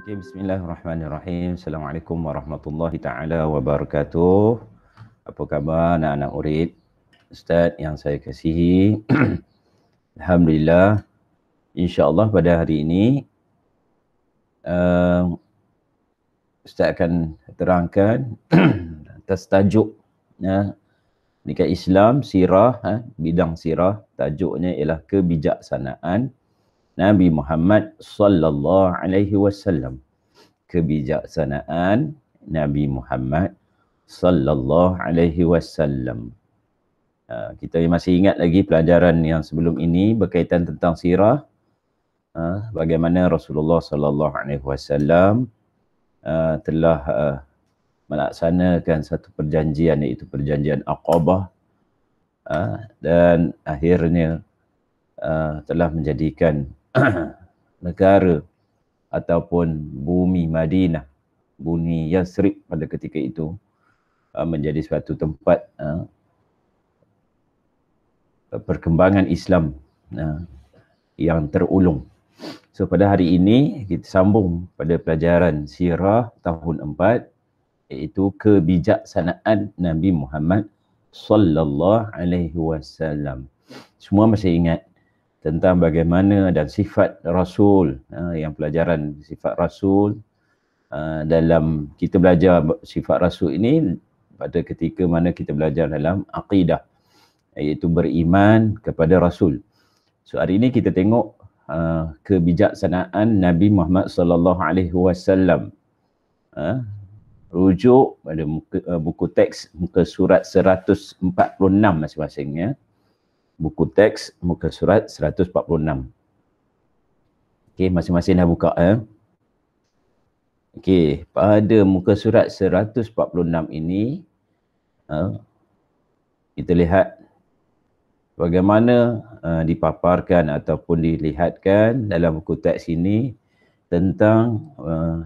Okay, bismillahirrahmanirrahim. Assalamualaikum warahmatullahi taala wabarakatuh. Apa khabar anak-anak murid? Ustaz yang saya kasihi. Alhamdulillah, insya-Allah pada hari ini Ustaz akan terangkan atas tajuk dekat Islam, sirah, bidang sirah, tajuknya ialah kebijaksanaan Nabi Muhammad sallallahu alaihi wasallam. Kebijaksanaan Nabi Muhammad sallallahu alaihi wasallam. Kita masih ingat lagi pelajaran yang sebelum ini berkaitan tentang sirah, bagaimana Rasulullah sallallahu alaihi wasallam telah melaksanakan satu perjanjian, iaitu perjanjian Aqabah, dan akhirnya telah menjadikan negara ataupun bumi Madinah, bumi Yasrib pada ketika itu menjadi suatu tempat perkembangan Islam yang terulung. So pada hari ini kita sambung pada pelajaran sirah tahun 4, iaitu kebijaksanaan Nabi Muhammad sallallahu alaihi wasallam. Semua masih ingat tentang bagaimana dan sifat Rasul, yang pelajaran sifat Rasul, dalam kita belajar sifat Rasul ini pada ketika mana kita belajar dalam akidah, iaitu beriman kepada Rasul. So hari ini kita tengok kebijaksanaan Nabi Muhammad sallallahu alaihi wasallam. Rujuk pada buku teks muka surat 146 masing-masingnya. Buku teks muka surat 146. Okey, masing-masing dah buka Okey, pada muka surat 146 ini kita lihat bagaimana dipaparkan ataupun dilihatkan dalam buku teks ini tentang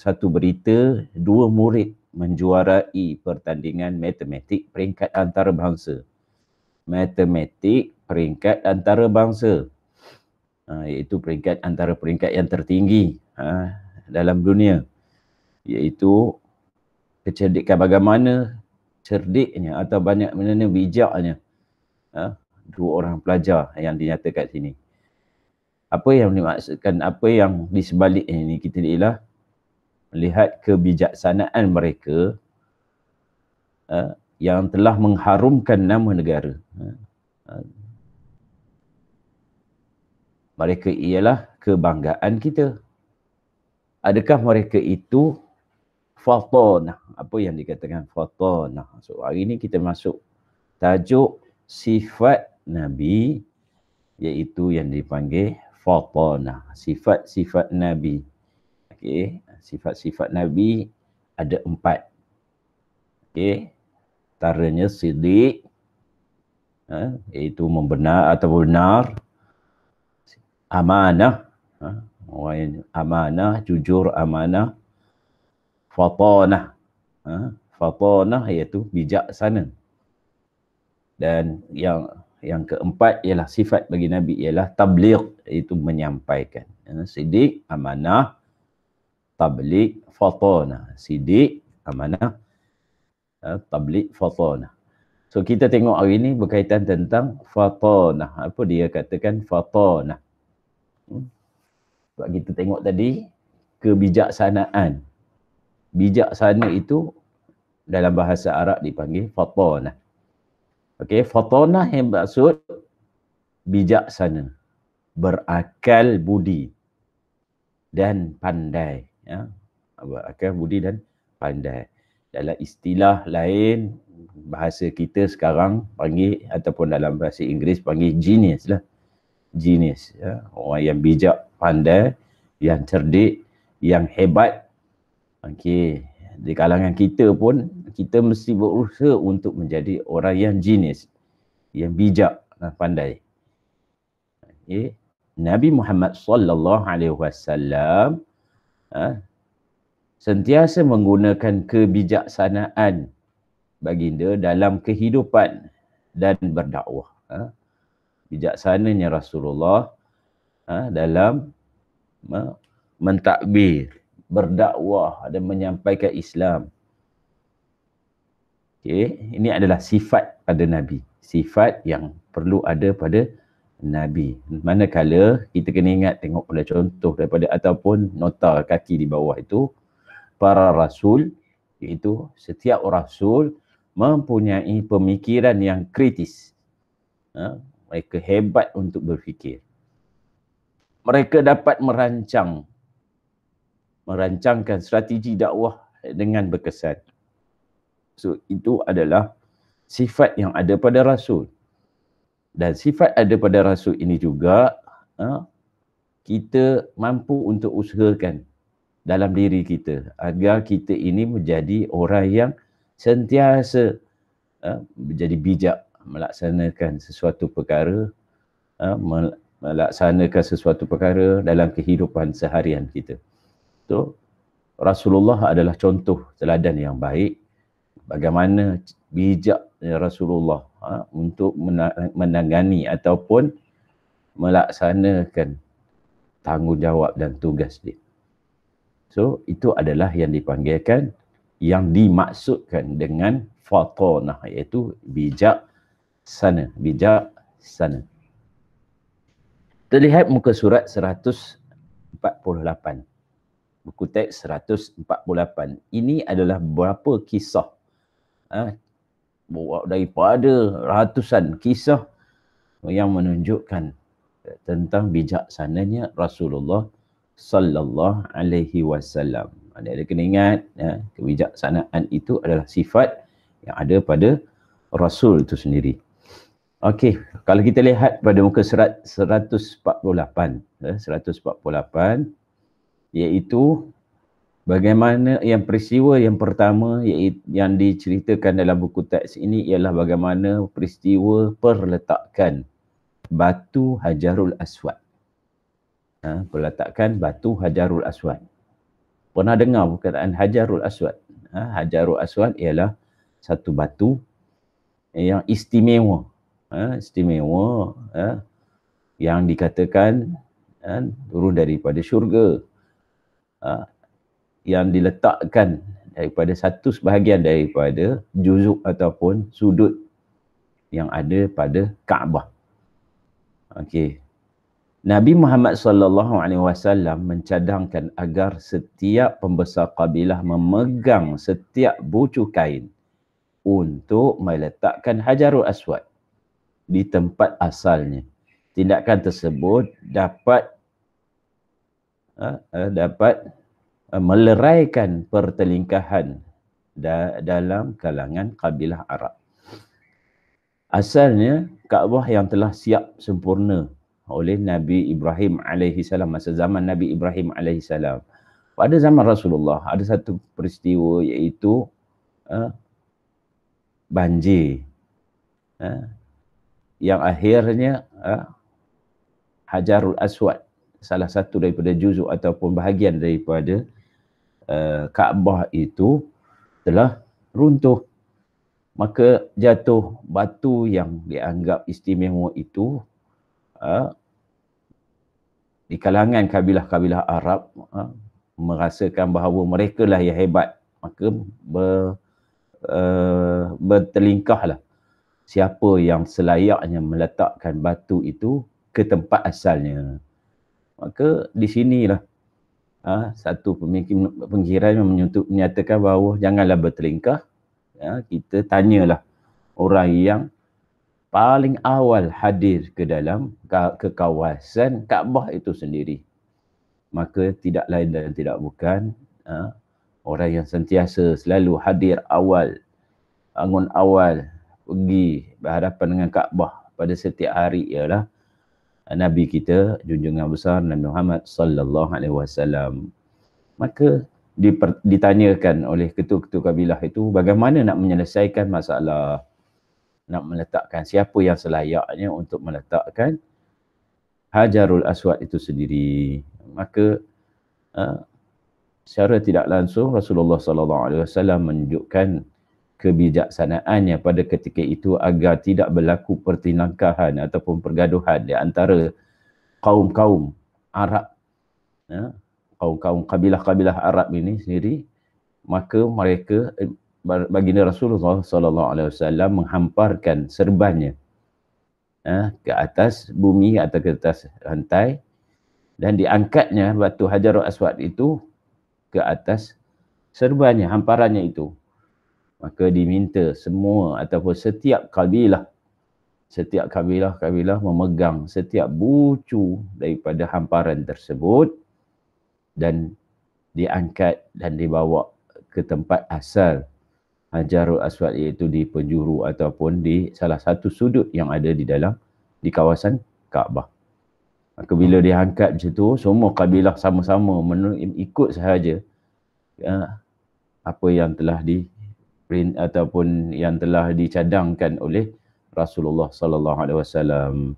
satu berita dua murid menjuarai pertandingan matematik peringkat antarabangsa. Matematik peringkat antarabangsa, iaitu peringkat antara peringkat yang tertinggi dalam dunia, iaitu kecerdikan, bagaimana cerdiknya atau banyak mana bijaknya dua orang pelajar yang dinyatakan sini. Apa yang dimaksudkan, apa yang di sebalik ini, kita ialah melihat kebijaksanaan mereka yang telah mengharumkan nama negara. Mereka ialah kebanggaan kita. Adakah mereka itu fatanah? Apa yang dikatakan fatanah? So hari ini kita masuk tajuk sifat Nabi, iaitu yang dipanggil fatanah. Sifat-sifat Nabi. Okey, sifat-sifat Nabi ada 4. Okey, antaranya siddiq, iaitu membenar atau benar, amanah, orang yang amanah, jujur, amanah, fatanah, fatanah iaitu bijaksana. Dan yang keempat ialah sifat bagi Nabi ialah tabligh, iaitu menyampaikan. Siddiq, amanah, tabligh, fatanah. Siddiq, amanah, tabligh, fatanah. So kita tengok hari ini berkaitan tentang fatanah. Apa dia katakan fatanah? Sebab kita tengok tadi kebijaksanaan. Bijaksana itu dalam bahasa Arab dipanggil fatanah. Okey, fatanah yang maksud bijaksana, berakal budi dan pandai. Berakal budi dan pandai. Dalam istilah lain, bahasa kita sekarang panggil, ataupun dalam bahasa Inggeris panggil genius lah. Genius. Orang yang bijak, pandai, yang cerdik, yang hebat. Okey, di kalangan kita pun, kita mesti berusaha untuk menjadi orang yang genius, yang bijak dan pandai. Okey, Nabi Muhammad sallallahu alaihi wasallam sentiasa menggunakan kebijaksanaan baginda dalam kehidupan dan berdakwah. Bijaksananya Rasulullah dalam mentadbir, berdakwah dan menyampaikan Islam. Okay. Ini adalah sifat pada Nabi. Sifat yang perlu ada pada Nabi. Manakala kita kena ingat, tengok pada contoh daripada ataupun nota kaki di bawah itu, para rasul, iaitu setiap rasul mempunyai pemikiran yang kritis. Mereka hebat untuk berfikir. Mereka dapat merancangkan strategi dakwah dengan berkesan. So, itu adalah sifat yang ada pada rasul. Dan sifat ada pada rasul ini juga kita mampu untuk usahakan dalam diri kita agar kita ini menjadi orang yang sentiasa menjadi bijak melaksanakan sesuatu perkara, dalam kehidupan seharian kita. So, Rasulullah adalah contoh teladan yang baik bagaimana bijak Rasulullah untuk menangani ataupun melaksanakan tanggungjawab dan tugas dia. So, itu adalah yang dipanggilkan, yang dimaksudkan dengan fatonah, iaitu bijaksana. Bijaksana. Terlihat muka surat 148. Buku teks 148. Ini adalah beberapa kisah. Daripada ratusan kisah yang menunjukkan tentang bijaksananya Rasulullah sallallahu alaihi wasallam. Anda kena ingat, kebijaksanaan itu adalah sifat yang ada pada Rasul itu sendiri. Okey, kalau kita lihat pada muka surat 148, 148, iaitu bagaimana yang peristiwa yang pertama yang diceritakan dalam buku teks ini ialah bagaimana peristiwa perletakan batu Hajarul Aswad. Perletakan batu Hajarul Aswad. Pernah dengar perkataan Hajarul Aswad? Hajarul Aswad ialah satu batu yang istimewa. Yang dikatakan turun daripada syurga. Yang diletakkan daripada satu sebahagian daripada juzuk ataupun sudut yang ada pada Kaabah. Okey. Nabi Muhammad sallallahu alaihi wasallam mencadangkan agar setiap pembesar kabilah memegang setiap bucu kain untuk meletakkan Hajarul Aswad di tempat asalnya. Tindakan tersebut dapat meleraikan pertelingkahan dalam kalangan kabilah Arab. Asalnya Kaabah yang telah siap sempurna oleh Nabi Ibrahim alaihi salam, masa zaman Nabi Ibrahim alaihi salam. Pada zaman Rasulullah ada satu peristiwa, iaitu banjir. Yang akhirnya Hajarul Aswad, salah satu daripada juzuk ataupun bahagian daripada Kaabah itu telah runtuh. Maka jatuh batu yang dianggap istimewa itu di kalangan kabilah-kabilah Arab merasakan bahawa mereka lah yang hebat. Maka bertelingkahlah siapa yang selayaknya meletakkan batu itu ke tempat asalnya. Maka di sinilah satu pemikiran yang menyatakan bahawa janganlah bertelingkah. Kita tanyalah orang yang paling awal hadir ke dalam ke kawasan Kaabah itu sendiri. Maka tidak lain dan tidak bukan orang yang sentiasa selalu hadir awal, bangun awal, pergi berhadapan dengan Kaabah pada setiap hari ialah Nabi kita, junjungan besar Nabi Muhammad sallallahu alaihi wasallam. Maka ditanyakan oleh ketua-ketua kabilah itu bagaimana nak menyelesaikan masalah, nak meletakkan siapa yang selayaknya untuk meletakkan Hajarul Aswad itu sendiri. Maka secara tidak langsung Rasulullah sallallahu alaihi wasallam menunjukkan kebijaksanaannya pada ketika itu agar tidak berlaku pertelingkahan ataupun pergaduhan di antara kaum-kaum Arab. kaum-kaum kabilah-kabilah Arab ini sendiri, maka mereka baginda Rasulullah sallallahu alaihi wasallam menghamparkan serbannya ke atas bumi atau ke atas lantai, dan diangkatnya batu Hajarul Aswad itu ke atas serbannya, hamparannya itu. Maka diminta semua ataupun setiap kabilah memegang setiap bucu daripada hamparan tersebut dan diangkat dan dibawa ke tempat asal Hajarul Aswad, iaitu di penjuru ataupun di salah satu sudut yang ada di kawasan Kaabah. Maka bila diangkat macam tu, semua kabilah sama-sama ikut sahaja apa yang telah ataupun yang telah dicadangkan oleh Rasulullah sallallahu alaihi wasallam.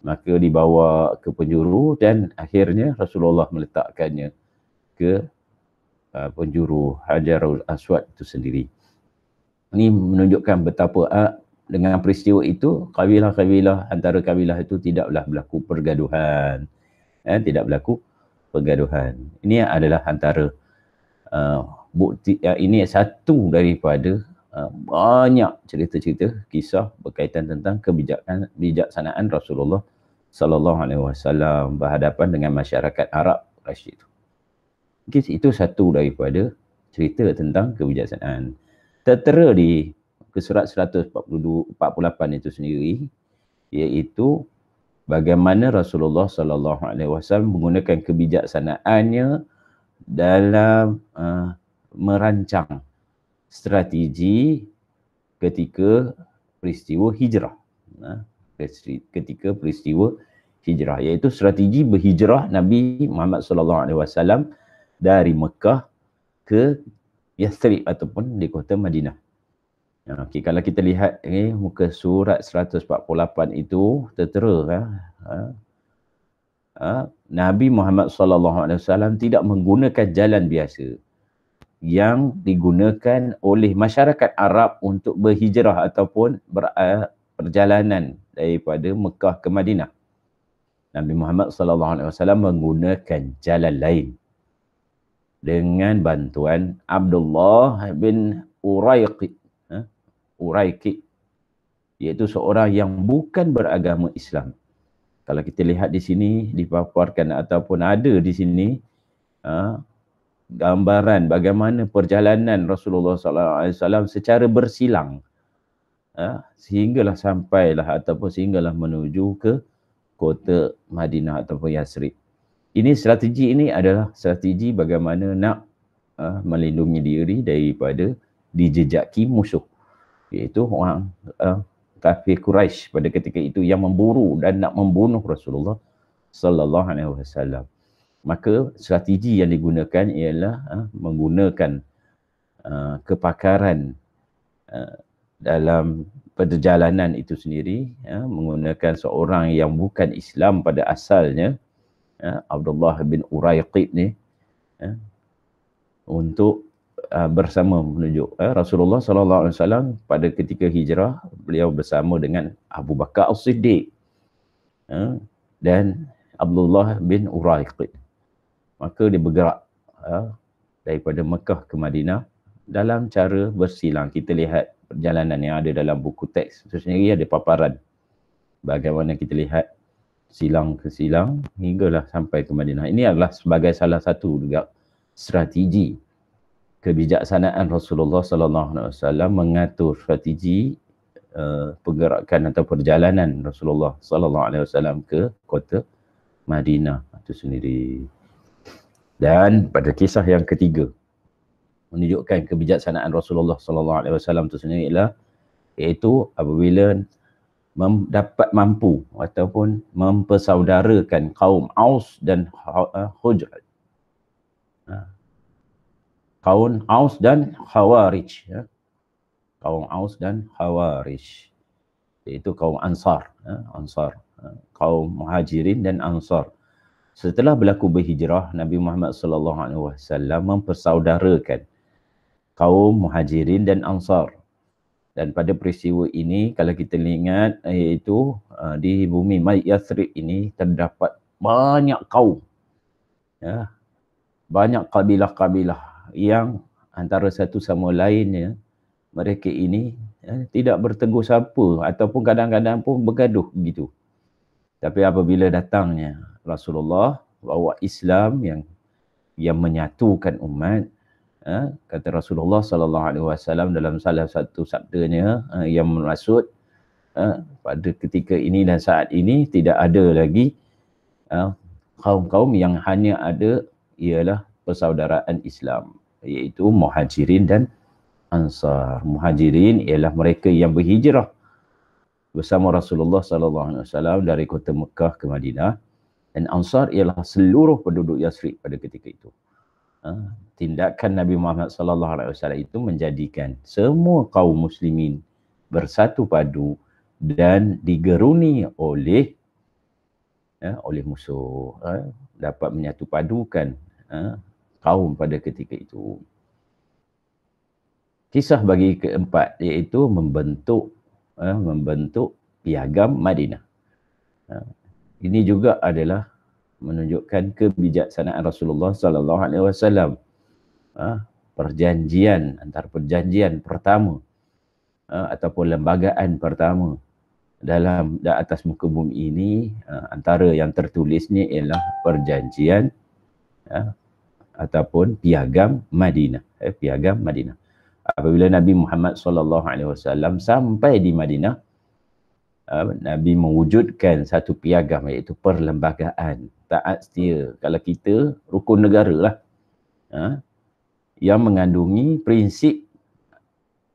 Maka dibawa ke penjuru dan akhirnya Rasulullah meletakkannya ke penjuru Hajarul Aswad itu sendiri. Ini menunjukkan betapa dengan peristiwa itu kabilah-kabilah, antara kabilah itu tidaklah berlaku pergaduhan. Tidak berlaku pergaduhan. Ini adalah antara bukti. Ini satu daripada banyak cerita-cerita kisah berkaitan tentang kebijaksanaan Rasulullah sallallahu alaihi wasallam berhadapan dengan masyarakat Arab Rasyid. Itu satu daripada cerita tentang kebijaksanaan. Tertera di surat 148 itu sendiri, iaitu bagaimana Rasulullah sallallahu alaihi wasallam menggunakan kebijaksanaannya dalam merancang strategi ketika peristiwa hijrah. Ketika peristiwa hijrah, iaitu strategi berhijrah Nabi Muhammad sallallahu alaihi wasallam dari Mekah ke Yathrib ataupun di kota Madinah. Okey, kalau kita lihat muka surat 148 itu tertera Nabi Muhammad sallallahu alaihi wasallam tidak menggunakan jalan biasa yang digunakan oleh masyarakat Arab untuk berhijrah ataupun perjalanan daripada Mekah ke Madinah. Nabi Muhammad sallallahu alaihi wasallam menggunakan jalan lain dengan bantuan Abdullah bin Uraiqid, iaitu seorang yang bukan beragama Islam. Kalau kita lihat di sini dipaparkan ataupun ada di sini gambaran bagaimana perjalanan Rasulullah SAW secara bersilang sehinggalah menuju ke kota Madinah ataupun Yathrib. Strategi ini adalah strategi bagaimana nak melindungi diri daripada dijejaki musuh, iaitu orang kafir Quraisy pada ketika itu yang memburu dan nak membunuh Rasulullah sallallahu alaihi wasallam. Maka strategi yang digunakan ialah menggunakan kepakaran dalam perjalanan itu sendiri, menggunakan seorang yang bukan Islam pada asalnya, Abdullah bin Uraiqid ni, untuk bersama menuju Rasulullah sallallahu alaihi wasallam pada ketika hijrah. Beliau bersama dengan Abu Bakar As-Siddiq dan Abdullah bin Uraiqid. Maka dia bergerak daripada Mekah ke Madinah dalam cara bersilang. Kita lihat perjalanan yang ada dalam buku teks itu sendiri, ada paparan bagaimana kita lihat silang ke silang hinggalah sampai ke Madinah. Ini adalah sebagai salah satu juga strategi kebijaksanaan Rasulullah sallallahu alaihi wasallam mengatur strategi pergerakan atau perjalanan Rasulullah sallallahu alaihi wasallam ke kota Madinah itu sendiri. Dan pada kisah yang ketiga menunjukkan kebijaksanaan Rasulullah sallallahu alaihi wasallam itu sendiri ialah, iaitu apabila dapat mampu ataupun mempersaudarakan kaum Aus dan Khuzraj. Kaum Aus dan Khawarij. Kaum Aus dan Khawarij, iaitu kaum Ansar. Kaum Muhajirin dan Ansar. Setelah berlaku berhijrah, Nabi Muhammad sallallahu alaihi wasallam mempersaudarakan kaum Muhajirin dan Ansar. Dan pada peristiwa ini, kalau kita ingat, iaitu di bumi Yathrib ini terdapat banyak kaum. banyak kabilah-kabilah yang antara satu sama lainnya mereka ini tidak bertegur sapa ataupun kadang-kadang pun bergaduh begitu. Tapi apabila datangnya Rasulullah bawa Islam yang menyatukan umat, kata Rasulullah sallallahu alaihi wasallam dalam salah satu sabdanya yang maksud pada ketika ini dan saat ini tidak ada lagi kaum-kaum yang hanya ada ialah persaudaraan Islam, iaitu Muhajirin dan Ansar. Muhajirin ialah mereka yang berhijrah bersama Rasulullah sallallahu alaihi wasallam dari kota Mekah ke Madinah, dan Ansar ialah seluruh penduduk Yathrib pada ketika itu. Tindakan Nabi Muhammad sallallahu alaihi wasallam itu menjadikan semua kaum muslimin bersatu padu dan digeruni oleh musuh, dapat menyatu padukan kaum pada ketika itu. Kisah bagi keempat iaitu membentuk piagam Madinah. Ini juga adalah menunjukkan kebijaksanaan Rasulullah sallallahu alaihi wasallam. Antara perjanjian pertama ataupun lembagaan pertama dalam atas muka bumi ini, antara yang tertulisnya ialah perjanjian ataupun piagam Madinah. Piagam Madinah. Apabila Nabi Muhammad sallallahu alaihi wasallam sampai di Madinah, Nabi mewujudkan satu piagam iaitu perlembagaan taat setia. Kalau kita rukun negara lah, yang mengandungi prinsip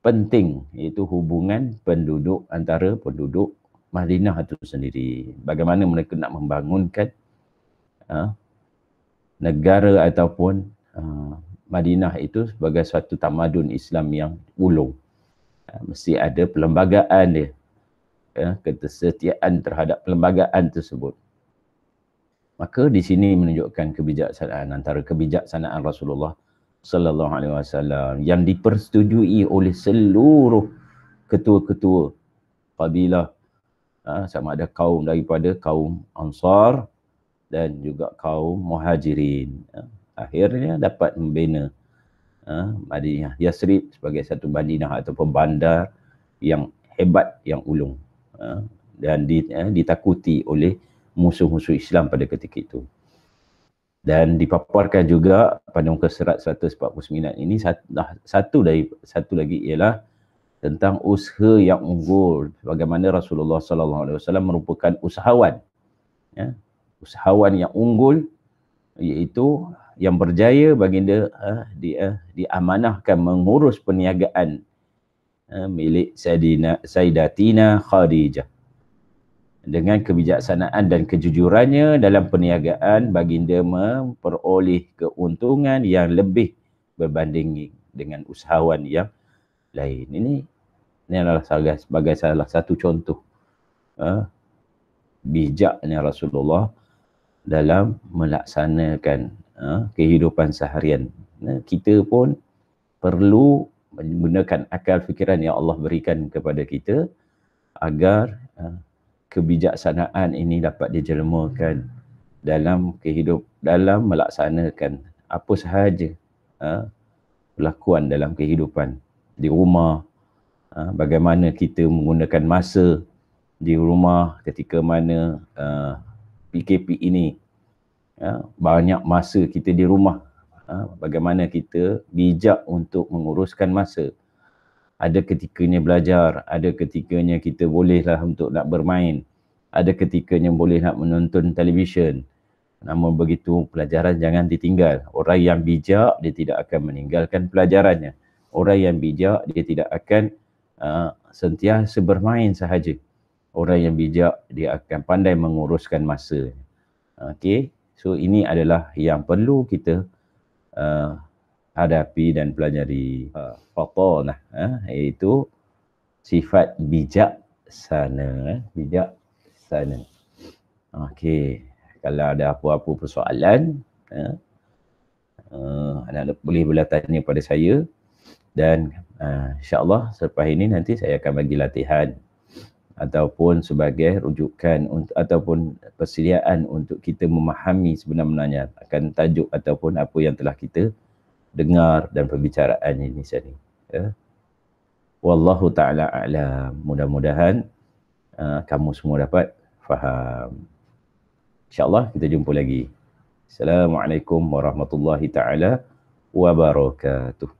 penting iaitu hubungan penduduk antara penduduk Madinah itu sendiri. Bagaimana mereka nak membangunkan negara ataupun Madinah itu sebagai suatu tamadun Islam yang ulung. Mesti ada perlembagaan dia, kesetiaan terhadap perlembagaan tersebut. Maka di sini menunjukkan kebijaksanaan, antara kebijaksanaan Rasulullah sallallahu alaihi wasallam yang dipersetujui oleh seluruh ketua-ketua kabilah, sama ada kaum daripada kaum Ansar dan juga kaum Muhajirin. Akhirnya dapat membina Madinah Yathrib sebagai satu Madinah ataupun bandar yang hebat, yang ulung, dan ditakuti oleh musuh-musuh Islam pada ketika itu. Dan dipaparkan juga pada muka surat 149 ini satu lagi ialah tentang usaha yang unggul, bagaimana Rasulullah sallallahu alaihi wasallam merupakan usahawan, usahawan yang unggul, iaitu yang berjaya baginda diamanahkan mengurus perniagaan milik Sayyidatina Khadijah. Dengan kebijaksanaan dan kejujurannya dalam perniagaan, baginda memperoleh keuntungan yang lebih berbanding dengan usahawan yang lain. Ini adalah sebagai salah satu contoh bijaknya Rasulullah dalam melaksanakan kehidupan seharian. Kita pun perlu menggunakan akal fikiran yang Allah berikan kepada kita agar kebijaksanaan ini dapat dijelmakan dalam melaksanakan apa sahaja perlakuan dalam kehidupan di rumah, bagaimana kita menggunakan masa di rumah ketika mana PKP ini, banyak masa kita di rumah, bagaimana kita bijak untuk menguruskan masa. Ada ketikanya belajar, ada ketikanya kita bolehlah untuk nak bermain, ada ketikanya boleh nak menonton televisyen. Namun begitu, pelajaran jangan ditinggal. Orang yang bijak, dia tidak akan meninggalkan pelajarannya. Orang yang bijak, dia tidak akan sentiasa bermain sahaja. Orang yang bijak, dia akan pandai menguruskan masa. Okey, so ini adalah yang perlu kita hadapi dan pelajari. Fatanah, iaitu sifat bijaksana. Bijaksana. Okey, kalau ada apa-apa persoalan, anda boleh bertanya pada saya, dan insyaAllah selepas ini nanti saya akan bagi latihan ataupun sebagai rujukan ataupun persediaan untuk kita memahami sebenarnya akan tajuk ataupun apa yang telah kita dengar dan perbicaraan ini tadi. Ya. Wallahu ta'ala a'lam. Mudah-mudahan kamu semua dapat faham. InsyaAllah kita jumpa lagi. Assalamualaikum warahmatullahi ta'ala wabarakatuh.